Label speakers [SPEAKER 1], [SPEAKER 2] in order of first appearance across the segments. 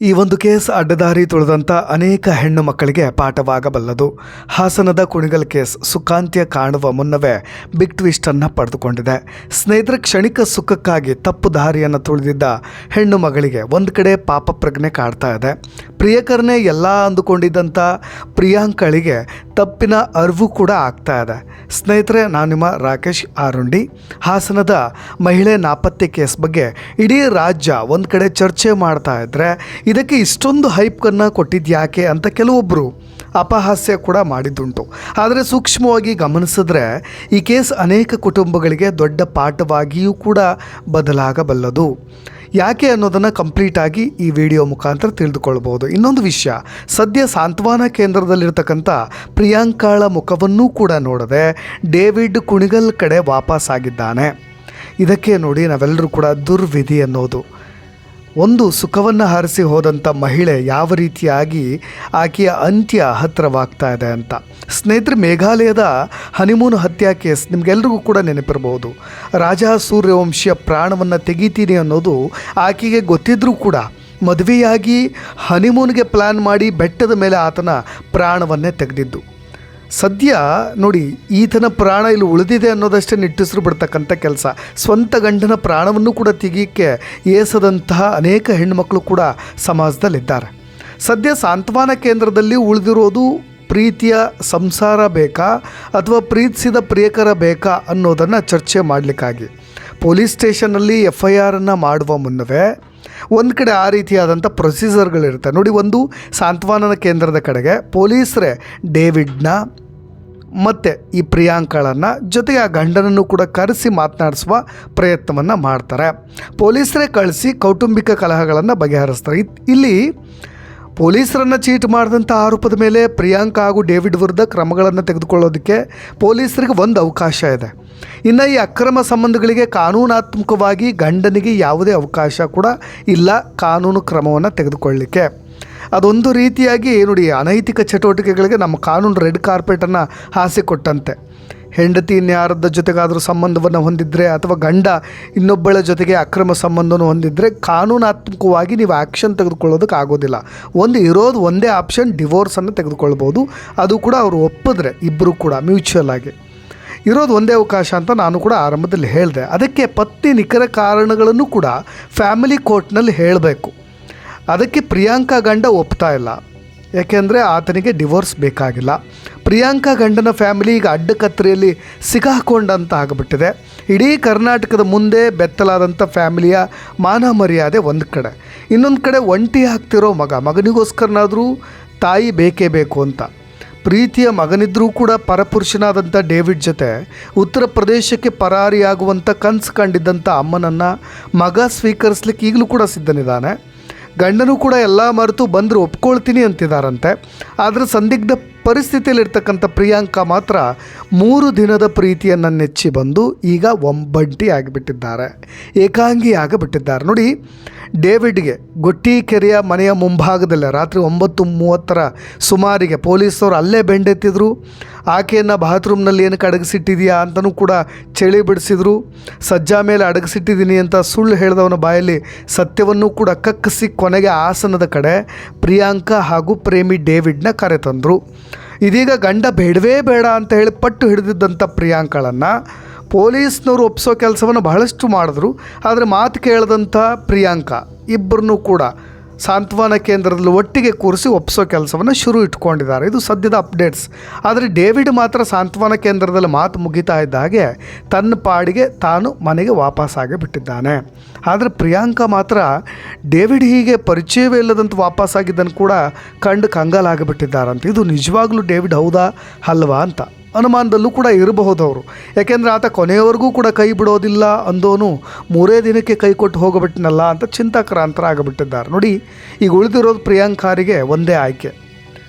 [SPEAKER 1] ಈ ಒಂದು ಕೇಸ್ ಅಡ್ಡದಾರಿ ತುಳಿದಂಥ ಅನೇಕ ಹೆಣ್ಣು ಮಕ್ಕಳಿಗೆ ಪಾಠವಾಗಬಲ್ಲದು. ಹಾಸನದ ಕುಣಿಗಲ್ ಕೇಸ್ ಸುಖಾಂತ್ಯ ಕಾಣುವ ಮುನ್ನವೇ ಬಿಗ್ ಟ್ವಿಸ್ಟನ್ನು ಪಡೆದುಕೊಂಡಿದೆ. ಸ್ನೇಹಿತರ ಕ್ಷಣಿಕ ಸುಖಕ್ಕಾಗಿ ತಪ್ಪು ದಾರಿಯನ್ನು ತುಳಿದಿದ್ದ ಹೆಣ್ಣು ಮಗಳಿಗೆ ಒಂದು ಕಡೆ ಪಾಪ ಪ್ರಜ್ಞೆ ಕಾಡ್ತಾ ಇದೆ. ಪ್ರಿಯಕರನೇ ಎಲ್ಲ ಅಂದುಕೊಂಡಿದ್ದಂಥ ಪ್ರಿಯಾಂಕಳಿಗೆ ತಪ್ಪಿನ ಅರಿವು ಕೂಡ ಆಗ್ತಾ ಇದೆ. ಸ್ನೇಹಿತರೆ, ನಾನು ನಿಮ್ಮ ರಾಕೇಶ್ ಆರುಂಡಿ. ಹಾಸನದ ಮಹಿಳೆ ನಾಪತ್ತೆ ಕೇಸ್ ಬಗ್ಗೆ ಇಡೀ ರಾಜ್ಯ ಒಂದು ಕಡೆ ಚರ್ಚೆ ಮಾಡ್ತಾ ಇದ್ದರೆ ಇದಕ್ಕೆ ಇಷ್ಟೊಂದು ಹೈಪ್ಕನ್ನು ಕೊಟ್ಟಿದ್ಯಾಕೆ ಅಂತ ಕೆಲವೊಬ್ಬರು ಅಪಹಾಸ್ಯ ಕೂಡ ಮಾಡಿದ್ದುಂಟು. ಆದರೆ ಸೂಕ್ಷ್ಮವಾಗಿ ಗಮನಿಸಿದ್ರೆ ಈ ಕೇಸ್ ಅನೇಕ ಕುಟುಂಬಗಳಿಗೆ ದೊಡ್ಡ ಪಾಠವಾಗಿಯೂ ಕೂಡ ಬದಲಾಗಬಲ್ಲದು. ಯಾಕೆ ಅನ್ನೋದನ್ನು ಕಂಪ್ಲೀಟಾಗಿ ಈ ವಿಡಿಯೋ ಮುಖಾಂತರ ತಿಳಿದುಕೊಳ್ಬೋದು. ಇನ್ನೊಂದು ವಿಷಯ, ಸದ್ಯ ಸಾಂತ್ವನ ಕೇಂದ್ರದಲ್ಲಿರ್ತಕ್ಕಂಥ ಪ್ರಿಯಾಂಕಾಳ ಮುಖವನ್ನೂ ಕೂಡ ನೋಡದೆ ಡೇವಿಡ್ ಕುಣಿಗಲ್ ಕಡೆ ವಾಪಸ್ಸಾಗಿದ್ದಾನೆ. ಇದಕ್ಕೆ ನೋಡಿ ನಾವೆಲ್ಲರೂ ಕೂಡ ದುರ್ವಿಧಿ ಅನ್ನೋದು. ಒಂದು ಸುಖವನ್ನು ಹರಿಸಿ ಹೋದಂಥ ಮಹಿಳೆ ಯಾವ ರೀತಿಯಾಗಿ ಆಕೆಯ ಅಂತ್ಯ ಹತ್ತಿರವಾಗ್ತಾ ಇದೆ ಅಂತ. ಸ್ನೇಹಿತರೆ, ಮೇಘಾಲಯದ ಹನಿಮೂನ್ ಹತ್ಯಾ ಕೇಸ್ ನಿಮಗೆಲ್ರಿಗೂ ಕೂಡ ನೆನಪಿರ್ಬೋದು. ರಾಜ ಸೂರ್ಯವಂಶಿಯ ಪ್ರಾಣವನ್ನು ತೆಗಿತೀನಿ ಅನ್ನೋದು ಆಕೆಗೆ ಗೊತ್ತಿದ್ರೂ ಕೂಡ ಮದುವೆಯಾಗಿ ಹನಿಮೂನ್ಗೆ ಪ್ಲ್ಯಾನ್ ಮಾಡಿ ಬೆಟ್ಟದ ಮೇಲೆ ಆತನ ಪ್ರಾಣವನ್ನೇ ತೆಗೆದಿದ್ದು. ಸದ್ಯ ನೋಡಿ, ಈತನ ಪ್ರಾಣ ಇಲ್ಲಿ ಉಳಿದಿದೆ ಅನ್ನೋದಷ್ಟೇ ನಿಟ್ಟುಸಿರು ಬಿಡ್ತಕ್ಕಂಥ ಕೆಲಸ. ಸ್ವಂತ ಗಂಡನ ಪ್ರಾಣವನ್ನು ಕೂಡ ತೆಗಿಯಕ್ಕೆ ಏಸದಂತಹ ಅನೇಕ ಹೆಣ್ಣುಮಕ್ಕಳು ಕೂಡ ಸಮಾಜದಲ್ಲಿದ್ದಾರೆ. ಸದ್ಯ ಸಾಂತ್ವನ ಕೇಂದ್ರದಲ್ಲಿ ಉಳಿದಿರೋದು ಪ್ರೀತಿಯ ಸಂಸಾರ ಬೇಕಾ ಅಥವಾ ಪ್ರೀತಿಸಿದ ಪ್ರಿಯಕರ ಬೇಕಾ ಅನ್ನೋದನ್ನು ಚರ್ಚೆ ಮಾಡಲಿಕ್ಕಾಗಿ ಪೊಲೀಸ್ ಸ್ಟೇಷನ್ನಲ್ಲಿ FIR ಮಾಡುವ ಮುನ್ನವೇ ಒಂದು ಕಡೆ ಆ ರೀತಿಯಾದಂಥ ಪ್ರೊಸೀಜರ್ಗಳಿರುತ್ತೆ ನೋಡಿ. ಒಂದು ಸಾಂತ್ವನ ಕೇಂದ್ರದ ಕಡೆಗೆ ಪೊಲೀಸರೇ ಡೇವಿಡ್ನ ಮತ್ತು ಈ ಪ್ರಿಯಾಂಕಳನ್ನು ಜೊತೆಗೆ ಆ ಗಂಡನನ್ನು ಕೂಡ ಕರೆಸಿ ಮಾತನಾಡಿಸುವ ಪ್ರಯತ್ನವನ್ನು ಮಾಡ್ತಾರೆ. ಪೊಲೀಸರೇ ಕಳಿಸಿ ಕೌಟುಂಬಿಕ ಕಲಹಗಳನ್ನು ಬಗೆಹರಿಸ್ತಾರೆ. ಇಲ್ಲಿ ಪೊಲೀಸರನ್ನು ಚೀಟ್ ಮಾಡಿದಂಥ ಆರೋಪದ ಮೇಲೆ ಪ್ರಿಯಾಂಕಾ ಹಾಗೂ ಡೇವಿಡ್ ವಿರುದ್ಧ ಕ್ರಮಗಳನ್ನು ತೆಗೆದುಕೊಳ್ಳೋದಕ್ಕೆ ಪೊಲೀಸರಿಗೆ ಒಂದು ಅವಕಾಶ ಇದೆ. ಇನ್ನು ಈ ಅಕ್ರಮ ಸಂಬಂಧಗಳಿಗೆ ಕಾನೂನಾತ್ಮಕವಾಗಿ ಗಂಡನಿಗೆ ಯಾವುದೇ ಅವಕಾಶ ಕೂಡ ಇಲ್ಲ ಕಾನೂನು ಕ್ರಮವನ್ನು ತೆಗೆದುಕೊಳ್ಳಲಿಕ್ಕೆ. ಅದೊಂದು ರೀತಿಯಾಗಿ ನೋಡಿ, ಅನೈತಿಕ ಚಟುವಟಿಕೆಗಳಿಗೆ ನಮ್ಮ ಕಾನೂನು ರೆಡ್ ಕಾರ್ಪೆಟನ್ನು ಹಾಸಿಕೊಟ್ಟಂತೆ. ಹೆಂಡತಿ ಇನ್ಯಾರದ ಜೊತೆಗಾದರೂ ಸಂಬಂಧವನ್ನು ಹೊಂದಿದ್ರೆ ಅಥವಾ ಗಂಡ ಇನ್ನೊಬ್ಬಳ ಜೊತೆಗೆ ಅಕ್ರಮ ಸಂಬಂಧವನ್ನು ಹೊಂದಿದ್ರೆ ಕಾನೂನಾತ್ಮಕವಾಗಿ ನೀವು ಆ್ಯಕ್ಷನ್ ತೆಗೆದುಕೊಳ್ಳೋದಕ್ಕೆ ಆಗೋದಿಲ್ಲ. ಇರೋದು ಒಂದೇ ಆಪ್ಷನ್, ಡಿವೋರ್ಸನ್ನು ತೆಗೆದುಕೊಳ್ಬೋದು. ಅದು ಕೂಡ ಅವರು ಒಪ್ಪಿದ್ರೆ ಇಬ್ಬರು ಕೂಡ ಮ್ಯೂಚುವಲ್ ಆಗಿ ಇರೋದು ಒಂದೇ ಅವಕಾಶ ಅಂತ ನಾನು ಕೂಡ ಆರಂಭದಲ್ಲಿ ಹೇಳಿದೆ. ಅದಕ್ಕೆ ಪತ್ನಿ ನಿಖರ ಕಾರಣಗಳನ್ನು ಕೂಡ ಫ್ಯಾಮಿಲಿ ಕೋರ್ಟ್ನಲ್ಲಿ ಹೇಳಬೇಕು. ಅದಕ್ಕೆ ಪ್ರಿಯಾಂಕಾ ಗಂಡ ಒಪ್ತಾ ಇಲ್ಲ. ಯಾಕೆಂದರೆ ಆತನಿಗೆ ಡಿವೋರ್ಸ್ ಬೇಕಾಗಿಲ್ಲ. ಪ್ರಿಯಾಂಕಾ ಗಂಡನ ಫ್ಯಾಮಿಲಿ ಈಗ ಅಡ್ಡಕತ್ತರಿಯಲ್ಲಿ ಸಿಕ್ಕಾಕೊಂಡಂತ ಆಗಿಬಿಟ್ಟಿದೆ. ಇಡೀ ಕರ್ನಾಟಕದ ಮುಂದೆ ಬೆತ್ತಲಾದಂಥ ಫ್ಯಾಮಿಲಿಯ ಮಾನ ಮರ್ಯಾದೆ ಒಂದು ಕಡೆ, ಇನ್ನೊಂದು ಕಡೆ ಒಂಟಿ ಆಗ್ತಿರೋ ಮಗನಿಗೋಸ್ಕರನಾದರೂ ತಾಯಿ ಬೇಕೇ ಬೇಕು ಅಂತ ಪ್ರೀತಿಯ ಮಗನಿದ್ರೂ ಕೂಡ ಪರಪುರುಷನಾದಂಥ ಡೇವಿಡ್ ಜೊತೆ ಉತ್ತರ ಪ್ರದೇಶಕ್ಕೆ ಪರಾರಿಯಾಗುವಂಥ ಕನಸು ಕಂಡಿದ್ದಂಥ ಅಮ್ಮನನ್ನು ಮಗ ಸ್ವೀಕರಿಸ್ಲಿಕ್ಕೆ ಈಗಲೂ ಕೂಡ ಸಿದ್ಧನಿದ್ದಾನೆ. ಗಂಡನೂ ಕೂಡ ಎಲ್ಲ ಮರೆತು ಬಂದರೂ ಒಪ್ಕೊಳ್ತೀನಿ ಅಂತಿದ್ದಾರಂತೆ. ಆದರೆ ಸಂದಿಗ್ಧ ಪರಿಸ್ಥಿತಿಯಲ್ಲಿರ್ತಕ್ಕಂಥ ಪ್ರಿಯಾಂಕಾ ಮಾತ್ರ 3 ದಿನದ ಪ್ರೀತಿಯನ್ನು ನೆಚ್ಚಿ ಬಂದು ಈಗ ಒಂಬಂಟಿ ಆಗಿಬಿಟ್ಟಿದ್ದಾರೆ, ಏಕಾಂಗಿ ಆಗಿಬಿಟ್ಟಿದ್ದಾರೆ. ನೋಡಿ, ಡೇವಿಡ್ಗೆ ಗೊಟ್ಟಿಕೆರೆಯ ಮನೆಯ ಮುಂಭಾಗದಲ್ಲೇ ರಾತ್ರಿ 9:30 ಸುಮಾರಿಗೆ ಪೊಲೀಸರು ಅಲ್ಲೇ ಬೆಂಡೆತ್ತಿದ್ರು. ಆಕೆಯನ್ನು ಬಾತ್ರೂಮ್ನಲ್ಲಿ ಏನಕ್ಕೆ ಅಡಗಿಸಿಟ್ಟಿದೆಯಾ ಅಂತಲೂ ಕೂಡ ಚಳಿ ಬಿಡಿಸಿದ್ರು. ಸಜ್ಜಾ ಮೇಲೆ ಅಡಗಿಸಿಟ್ಟಿದ್ದೀನಿ ಅಂತ ಸುಳ್ಳು ಹೇಳಿದವನ ಬಾಯಲ್ಲಿ ಸತ್ಯವನ್ನು ಕೂಡ ಕಕ್ಕಿಸಿ ಕೊನೆಗೆ ಆಸನದ ಕಡೆ ಪ್ರಿಯಾಂಕಾ ಹಾಗೂ ಪ್ರೇಮಿ ಡೇವಿಡ್ನ ಕರೆತಂದರು. ಇದೀಗ ಗಂಡ ಬೇಡವೇ ಬೇಡ ಅಂತ ಹೇಳಿ ಪಟ್ಟು ಹಿಡಿದಿದ್ದಂಥ ಪ್ರಿಯಾಂಕಳನ್ನು ಪೊಲೀಸ್ನವರು ಒಪ್ಪಿಸೋ ಕೆಲಸವನ್ನು ಬಹಳಷ್ಟು ಮಾಡಿದ್ರು. ಆದರೆ ಮಾತು ಕೇಳದಂಥ ಪ್ರಿಯಾಂಕಾ ಇಬ್ಬರನ್ನೂ ಕೂಡ ಸಾಂತ್ವನ ಕೇಂದ್ರದಲ್ಲಿ ಒಟ್ಟಿಗೆ ಕೂರಿಸಿ ಒಪ್ಪಿಸೋ ಕೆಲಸವನ್ನು ಶುರು ಇಟ್ಕೊಂಡಿದ್ದಾರೆ. ಇದು ಸದ್ಯದ ಅಪ್ಡೇಟ್ಸ್. ಆದರೆ ಡೇವಿಡ್ ಮಾತ್ರ ಸಾಂತ್ವನ ಕೇಂದ್ರದಲ್ಲಿ ಮಾತು ಮುಗಿತಾ ಇದ್ದ ಹಾಗೆ ತನ್ನ ಪಾಡಿಗೆ ತಾನು ಮನೆಗೆ ವಾಪಸ್ಸಾಗಿ ಬಿಟ್ಟಿದ್ದಾನೆ. ಆದರೆ ಪ್ರಿಯಾಂಕಾ ಮಾತ್ರ ಡೇವಿಡ್ ಹೀಗೆ ಪರಿಚಯವೇ ಇಲ್ಲದಂತ ವಾಪಸ್ಸಾಗಿದ್ದನ್ನು ಕೂಡ ಕಂಡು ಕಂಗಾಲಾಗಿಬಿಟ್ಟಿದ್ದಾರಂತೆ. ಇದು ನಿಜವಾಗ್ಲೂ ಡೇವಿಡ್ ಹೌದಾ ಅಲ್ವಾ ಅಂತ ಅನುಮಾನದಲ್ಲೂ ಕೂಡ ಇರಬಹುದು ಅವರು. ಯಾಕೆಂದರೆ ಆತ ಕೊನೆಯವರೆಗೂ ಕೂಡ ಕೈ ಬಿಡೋದಿಲ್ಲ ಅಂದೋನು 3 ದಿನಕ್ಕೆ ಕೈ ಕೊಟ್ಟು ಹೋಗಬಿಟ್ಟನಲ್ಲ ಅಂತ ಚಿಂತಾಕ್ರಾಂತರ ಆಗಿಬಿಟ್ಟಿದ್ದಾರೆ. ನೋಡಿ, ಈಗ ಉಳಿದಿರೋದು ಪ್ರಿಯಾಂಕಾರಿಗೆ ಒಂದೇ ಆಯ್ಕೆ,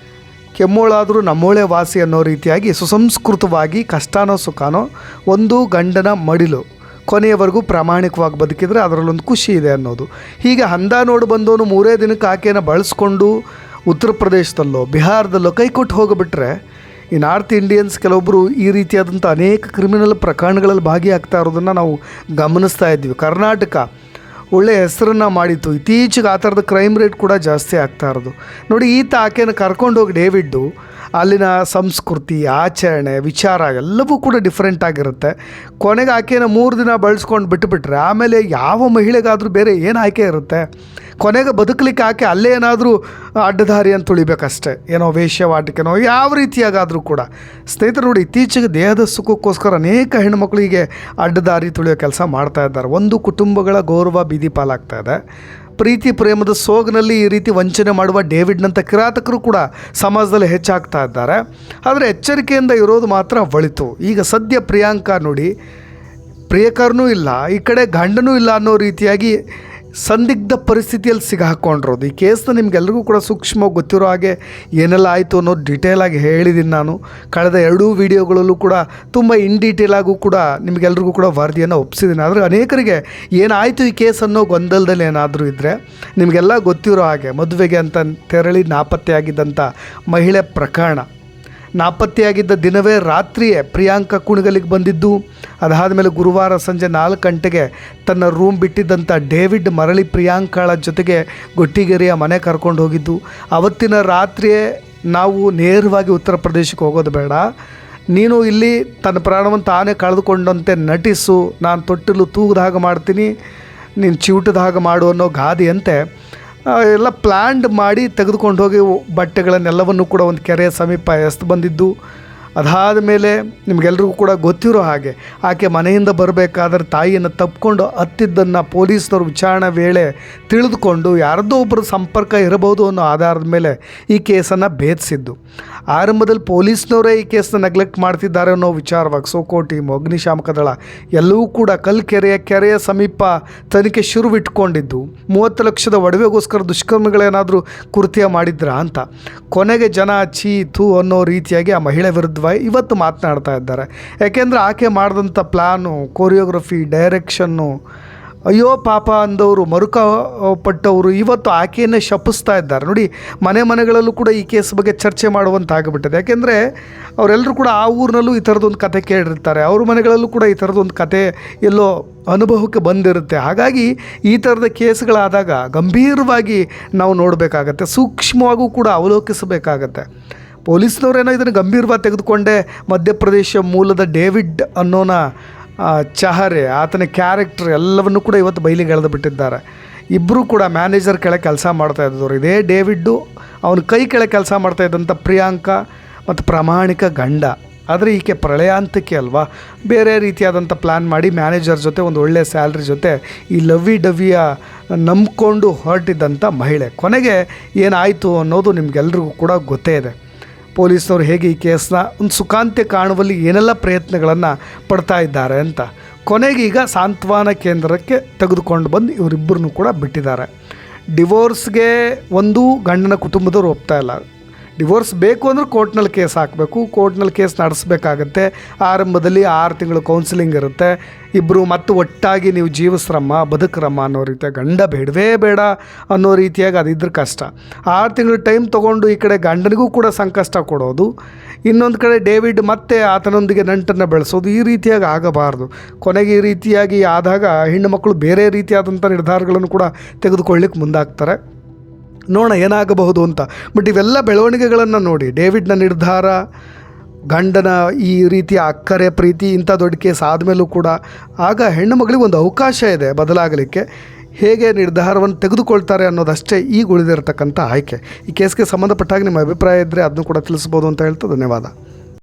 [SPEAKER 1] ಕೆಮ್ಮೋಳಾದರೂ ನಮ್ಮೋಳೆ ವಾಸಿ ಅನ್ನೋ ರೀತಿಯಾಗಿ ಸುಸಂಸ್ಕೃತವಾಗಿ ಕಷ್ಟನೋ ಸುಖನೋ ಒಂದು ಗಂಡನ ಮಡಿಲು ಕೊನೆಯವರೆಗೂ ಪ್ರಾಮಾಣಿಕವಾಗಿ ಬದುಕಿದರೆ ಅದರಲ್ಲೊಂದು ಖುಷಿ ಇದೆ ಅನ್ನೋದು. ಹೀಗೆ ಹಂದ ನೋಡಿ ಬಂದವನು 3 ದಿನಕ್ಕೆ ಆಕೆಯನ್ನು ಬಳಸ್ಕೊಂಡು ಉತ್ತರ ಪ್ರದೇಶದಲ್ಲೋ ಬಿಹಾರದಲ್ಲೋ ಕೈ ಕೊಟ್ಟು ಹೋಗಿಬಿಟ್ರೆ ಈ ನಾರ್ತ್ ಇಂಡಿಯನ್ಸ್ ಕೆಲವೊಬ್ಬರು ಈ ರೀತಿಯಾದಂಥ ಅನೇಕ ಕ್ರಿಮಿನಲ್ ಪ್ರಕರಣಗಳಲ್ಲಿ ಭಾಗಿಯಾಗ್ತಾ ಇರೋದನ್ನು ನಾವು ಗಮನಿಸ್ತಾ ಇದ್ವಿ. ಕರ್ನಾಟಕ ಒಳ್ಳೆಯ ಹೆಸರನ್ನು ಮಾಡಿತ್ತು. ಇತ್ತೀಚೆಗೆ ಆ ಥರದ ಕ್ರೈಮ್ ರೇಟ್ ಕೂಡ ಜಾಸ್ತಿ ಆಗ್ತಾ ಇರೋದು ನೋಡಿ. ಈತ ಆಕೆಯನ್ನು ಕರ್ಕೊಂಡೋಗಿ ಡೇವಿಡ್ಡು ಅಲ್ಲಿನ ಸಂಸ್ಕೃತಿ, ಆಚರಣೆ, ವಿಚಾರ ಎಲ್ಲವೂ ಕೂಡ ಡಿಫ್ರೆಂಟ್ ಆಗಿರುತ್ತೆ. ಕೊನೆಗೆ ಆಕೆಯನ್ನು 3 ದಿನ ಬಳಸ್ಕೊಂಡು ಬಿಟ್ಟುಬಿಟ್ರೆ ಆಮೇಲೆ ಯಾವ ಮಹಿಳೆಗಾದರೂ ಬೇರೆ ಏನು ಆಯ್ಕೆ ಇರುತ್ತೆ? ಕೊನೆಗೆ ಬದುಕಲಿಕ್ಕೆ ಆಕೆ ಅಲ್ಲೇ ಏನಾದರೂ ಅಡ್ಡದಾರಿಯನ್ನು ತುಳಿಬೇಕಷ್ಟೆ, ಏನೋ ವೇಶ್ಯವಾಟಿಕೆನೋ ಯಾವ ರೀತಿಯಾಗಾದರೂ ಕೂಡ. ಸ್ನೇಹಿತರು ನೋಡಿ, ಇತ್ತೀಚೆಗೆ ದೇಹದ ಸುಖಕ್ಕೋಸ್ಕರ ಅನೇಕ ಹೆಣ್ಣುಮಕ್ಕಳಿಗೆ ಅಡ್ಡದಾರಿ ತುಳಿಯೋ ಕೆಲಸ ಮಾಡ್ತಾ ಇದ್ದಾರೆ. ಒಂದು ಕುಟುಂಬಗಳ ಗೌರವ ಬೀದಿ ಪಾಲಾಗ್ತಾ ಇದೆ. ಪ್ರೀತಿ ಪ್ರೇಮದ ಸೋಗಿನಲ್ಲಿ ಈ ರೀತಿ ವಂಚನೆ ಮಾಡುವ ಡೇವಿಡ್ನಂಥ ಕಿರಾತಕರು ಕೂಡ ಸಮಾಜದಲ್ಲಿ ಹೆಚ್ಚಾಗ್ತಾ ಇದ್ದಾರೆ. ಆದರೆ ಎಚ್ಚರಿಕೆಯಿಂದ ಇರೋದು ಮಾತ್ರ ಒಳಿತು. ಈಗ ಸದ್ಯ ಪ್ರಿಯಾಂಕಾ ನೋಡಿ, ಪ್ರಿಯಕರನೂ ಇಲ್ಲ, ಈ ಕಡೆ ಗಂಡನೂ ಇಲ್ಲ ಅನ್ನೋ ರೀತಿಯಾಗಿ ಸಂದಿಗ್ಧ ಪರಿಸ್ಥಿತಿಯಲ್ಲಿ ಸಿಗಾಕೊಂಡಿರೋದು. ಈ ಕೇಸ್ನ ನಿಮಗೆಲ್ರಿಗೂ ಕೂಡ ಸೂಕ್ಷ್ಮವಾಗಿ ಗೊತ್ತಿರೋ ಹಾಗೆ ಏನೆಲ್ಲ ಆಯಿತು ಅನ್ನೋದು ಡೀಟೇಲಾಗಿ ಹೇಳಿದ್ದೀನಿ ನಾನು. ಕಳೆದ 2 ವೀಡಿಯೋಗಳಲ್ಲೂ ಕೂಡ ತುಂಬ ಇನ್ ಡೀಟೇಲಾಗೂ ಕೂಡ ನಿಮಗೆಲ್ರಿಗೂ ಕೂಡ ವರದಿಯನ್ನು ಒಪ್ಪಿಸಿದ್ದೀನಿ. ಆದರೆ ಅನೇಕರಿಗೆ ಏನಾಯಿತು ಈ ಕೇಸ್ ಅನ್ನೋ ಗೊಂದಲದಲ್ಲಿ ಏನಾದರೂ ಇದ್ದರೆ ನಿಮಗೆಲ್ಲ ಗೊತ್ತಿರೋ ಹಾಗೆ ಮದುವೆಗೆ ಅಂತ ತೆರಳಿ ನಾಪತ್ತೆಯಾಗಿದ್ದಂಥ ಮಹಿಳೆ ಪ್ರಕರಣ. ನಾಪತ್ತೆಯಾಗಿದ್ದ ದಿನವೇ ರಾತ್ರಿಯೇ ಪ್ರಿಯಾಂಕಾ ಕುಣಿಗಲಿಗೆ ಬಂದಿದ್ದು. ಅದಾದ ಮೇಲೆ ಗುರುವಾರ ಸಂಜೆ 4 ಗಂಟೆಗೆ ತನ್ನ ರೂಮ್ ಬಿಟ್ಟಿದ್ದಂಥ ಡೇವಿಡ್ ಮರಳಿ ಪ್ರಿಯಾಂಕಾಳ ಜೊತೆಗೆ ಗೊಟ್ಟಿಗೆರೆಯ ಮನೆ ಕರ್ಕೊಂಡು ಹೋಗಿದ್ದು. ಅವತ್ತಿನ ರಾತ್ರಿಯೇ ನಾವು ನೇರವಾಗಿ ಉತ್ತರ ಪ್ರದೇಶಕ್ಕೆ ಹೋಗೋದು ಬೇಡ, ನೀನು ಇಲ್ಲಿ ತನ್ನ ಪ್ರಾಣವನ್ನು ತಾನೇ ಕಳೆದುಕೊಂಡಂತೆ ನಟಿಸು, ನಾನು ತೊಟ್ಟಿಲು ತೂಗದ ಹಾಗೆ ಮಾಡ್ತೀನಿ, ನೀನು ಚಿವುಟದ ಹಾಗೆ ಮಾಡು ಅನ್ನೋ ಗಾದೆಯಂತೆ ಎಲ್ಲ ಪ್ಲ್ಯಾಂಡ್ ಮಾಡಿ ತೆಗೆದುಕೊಂಡು ಹೋಗಿ ಬಟ್ಟೆಗಳನ್ನೆಲ್ಲವನ್ನು ಕೂಡ ಒಂದು ಕೆರೆಯ ಸಮೀಪ ಎಸ್ದು ಬಂದಿದ್ದು. ಅದಾದ ಮೇಲೆ ನಿಮಗೆಲ್ರಿಗೂ ಕೂಡ ಗೊತ್ತಿರೋ ಹಾಗೆ ಆಕೆ ಮನೆಯಿಂದ ಬರಬೇಕಾದ್ರೆ ತಾಯಿಯನ್ನು ತಪ್ಪಿಕೊಂಡು ಹತ್ತಿದ್ದನ್ನು ಪೊಲೀಸ್ನವರು ವಿಚಾರಣೆ ವೇಳೆ ತಿಳಿದುಕೊಂಡು ಯಾರದ್ದೋ ಒಬ್ಬರ ಸಂಪರ್ಕ ಇರಬಹುದು ಅನ್ನೋ ಆಧಾರದ ಮೇಲೆ ಈ ಕೇಸನ್ನು ಭೇದಿಸಿದ್ದು. ಆರಂಭದಲ್ಲಿ ಪೊಲೀಸ್ನವರೇ ಈ ಕೇಸನ್ನ ನೆಗ್ಲೆಕ್ಟ್ ಮಾಡ್ತಿದ್ದಾರೆ ಅನ್ನೋ ವಿಚಾರವಾಗಿ ಸೋಕೋ ಟೀಮು, ಅಗ್ನಿಶಾಮಕ ದಳ ಎಲ್ಲವೂ ಕೂಡ ಕೆರೆಯ ಸಮೀಪ ತನಿಖೆ ಶುರುವಿಟ್ಕೊಂಡಿದ್ದು. 30 ಲಕ್ಷದ ಒಡವೆಗೋಸ್ಕರ ದುಷ್ಕರ್ಮಿಗಳೇನಾದರೂ ಕೃತ್ಯ ಮಾಡಿದ್ರಾ ಅಂತ. ಕೊನೆಗೆ ಜನ ಛೀ ಥೂ ಅನ್ನೋ ರೀತಿಯಾಗಿ ಆ ಮಹಿಳೆ ವಿರುದ್ಧ ಇವತ್ತು ಮಾತನಾಡ್ತಾ ಇದ್ದಾರೆ. ಯಾಕೆಂದರೆ ಆಕೆ ಮಾಡಿದಂಥ ಪ್ಲ್ಯಾನು, ಕೊರಿಯೋಗ್ರಫಿ, ಡೈರೆಕ್ಷನ್ನು, ಅಯ್ಯೋ ಪಾಪ ಅಂದವರು, ಮರುಕಪಟ್ಟವರು ಇವತ್ತು ಆಕೆಯನ್ನೇ ಶಪಿಸ್ತಾ ಇದ್ದಾರೆ ನೋಡಿ. ಮನೆಗಳಲ್ಲೂ ಕೂಡ ಈ ಕೇಸ್ ಬಗ್ಗೆ ಚರ್ಚೆ ಮಾಡುವಂತಾಗಿಬಿಟ್ಟಿದೆ. ಯಾಕೆಂದರೆ ಅವರೆಲ್ಲರೂ ಕೂಡ ಆ ಊರಿನಲ್ಲೂ ಈ ಥರದೊಂದು ಕತೆ ಕೇಳಿರ್ತಾರೆ, ಅವ್ರ ಮನೆಗಳಲ್ಲೂ ಕೂಡ ಈ ಥರದೊಂದು ಕತೆ ಎಲ್ಲೋ ಅನುಭವಕ್ಕೆ ಬಂದಿರುತ್ತೆ. ಹಾಗಾಗಿ ಈ ಥರದ ಕೇಸ್ಗಳಾದಾಗ ಗಂಭೀರವಾಗಿ ನಾವು ನೋಡಬೇಕಾಗತ್ತೆ, ಸೂಕ್ಷ್ಮವಾಗೂ ಕೂಡ ಅವಲೋಕಿಸಬೇಕಾಗತ್ತೆ. ಪೊಲೀಸ್ನವರೇನೋ ಇದನ್ನು ಗಂಭೀರವಾಗಿ ತೆಗೆದುಕೊಂಡೇ ಮಧ್ಯಪ್ರದೇಶ ಮೂಲದ ಡೇವಿಡ್ ಅನ್ನೋನ ಚಹರೆ, ಆತನ ಕ್ಯಾರೆಕ್ಟರ್ ಎಲ್ಲವನ್ನು ಕೂಡ ಇವತ್ತು ಬಯಲಿಗೆ ಎಳೆದು ಬಿಟ್ಟಿದ್ದಾರೆ. ಇಬ್ಬರೂ ಕೂಡ ಮ್ಯಾನೇಜರ್ ಕೆಳಗೆ ಕೆಲಸ ಮಾಡ್ತಾಯಿದ್ದವರು. ಇದೇ ಡೇವಿಡ್ಡು ಅವನ ಕೈ ಕೆಳಗೆ ಕೆಲಸ ಮಾಡ್ತಾಯಿದ್ದಂಥ ಪ್ರಿಯಾಂಕಾ ಮತ್ತು ಪ್ರಾಮಾಣಿಕ ಗಂಡ. ಆದರೆ ಈಕೆ ಪ್ರಳಯಾಂತಕ್ಕೆ ಅಲ್ವಾ, ಬೇರೆ ರೀತಿಯಾದಂಥ ಪ್ಲ್ಯಾನ್ ಮಾಡಿ ಮ್ಯಾನೇಜರ್ ಜೊತೆ ಒಂದು ಒಳ್ಳೆಯ ಸ್ಯಾಲ್ರಿ ಜೊತೆ ಈ ಲವ್ವಿ ಡವ್ವಿಯ ನಂಬಿಕೊಂಡು ಹೊರಟಿದ್ದಂಥ ಮಹಿಳೆ. ಕೊನೆಗೆ ಏನಾಯಿತು ಅನ್ನೋದು ನಿಮಗೆಲ್ರಿಗೂ ಕೂಡ ಗೊತ್ತೇ ಇದೆ. ಪೊಲೀಸ್ನವರು ಹೇಗೆ ಈ ಕೇಸನ್ನ ಒಂದು ಸುಖಾಂತ್ಯ ಕಾಣುವಲ್ಲಿ ಏನೆಲ್ಲ ಪ್ರಯತ್ನಗಳನ್ನು ಪಡ್ತಾ ಇದ್ದಾರೆ ಅಂತ. ಕೊನೆಗೆ ಈಗ ಸಾಂತ್ವನ ಕೇಂದ್ರಕ್ಕೆ ತೆಗೆದುಕೊಂಡು ಬಂದು ಇವರಿಬ್ಬರನ್ನು ಕೂಡ ಬಿಟ್ಟಿದ್ದಾರೆ. ಡಿವೋರ್ಸ್ಗೆ ಒಂದು ಗಂಡನ ಕುಟುಂಬದವ್ರು ಒಪ್ತಾ ಇಲ್ಲ. ಡಿವೋರ್ಸ್ ಬೇಕು ಅಂದರೆ ಕೋರ್ಟ್ನಲ್ಲಿ ಕೇಸ್ ಹಾಕಬೇಕು, ಕೋರ್ಟ್ನಲ್ಲಿ ಕೇಸ್ ನಡೆಸಬೇಕಾಗತ್ತೆ. ಆರಂಭದಲ್ಲಿ 6 ತಿಂಗಳು ಕೌನ್ಸಿಲಿಂಗ್ ಇರುತ್ತೆ. ಇಬ್ಬರು ಮತ್ತು ಒಟ್ಟಾಗಿ ನೀವು ಜೀವಸ್ರಮ್ಮ ಬದುಕ್ರಮ್ಮ ಅನ್ನೋ ರೀತಿಯ, ಗಂಡ ಬೇಡವೇ ಬೇಡ ಅನ್ನೋ ರೀತಿಯಾಗಿ ಅದಿದ್ರೆ ಕಷ್ಟ. 6 ತಿಂಗಳು ಟೈಮ್ ತೊಗೊಂಡು ಈ ಕಡೆ ಗಂಡನಿಗೂ ಕೂಡ ಸಂಕಷ್ಟ ಕೊಡೋದು, ಇನ್ನೊಂದು ಕಡೆ ಡೇವಿಡ್ ಮತ್ತೆ ಆತನೊಂದಿಗೆ ನಂಟನ್ನು ಬೆಳೆಸೋದು, ಈ ರೀತಿಯಾಗಿ ಆಗಬಾರ್ದು. ಕೊನೆಗೆ ಈ ರೀತಿಯಾಗಿ ಆದಾಗ ಹೆಣ್ಣು ಮಕ್ಕಳು ಬೇರೆ ರೀತಿಯಾದಂಥ ನಿರ್ಧಾರಗಳನ್ನು ಕೂಡ ತೆಗೆದುಕೊಳ್ಳಿಕ್ಕೆ ಮುಂದಾಗ್ತಾರೆ. ನೋಡೋಣ ಏನಾಗಬಹುದು ಅಂತ. ಬಟ್ ಇವೆಲ್ಲ ಬೆಳವಣಿಗೆಗಳನ್ನು ನೋಡಿ, ಡೇವಿಡ್ನ ನಿರ್ಧಾರ, ಗಂಡನ ಈ ರೀತಿಯ ಅಕ್ಕರೆ ಪ್ರೀತಿ, ಇಂಥ ದೊಡ್ಡ ಕೇಸ್ ಆದಮೇಲೂ ಕೂಡ ಆಗ ಹೆಣ್ಣು ಮಗಳಿಗೆ ಒಂದು ಅವಕಾಶ ಇದೆ ಬದಲಾಗಲಿಕ್ಕೆ. ಹೇಗೆ ನಿರ್ಧಾರವನ್ನು ತೆಗೆದುಕೊಳ್ತಾರೆ ಅನ್ನೋದಷ್ಟೇ ಈಗ ಉಳಿದಿರತಕ್ಕಂಥ ಆಯ್ಕೆ. ಈ ಕೇಸ್ಗೆ ಸಂಬಂಧಪಟ್ಟಾಗ ನಿಮ್ಮ ಅಭಿಪ್ರಾಯ ಇದ್ದರೆ ಅದನ್ನು ಕೂಡ ತಿಳಿಸ್ಬೋದು ಅಂತ ಹೇಳ್ತಾ ಧನ್ಯವಾದ.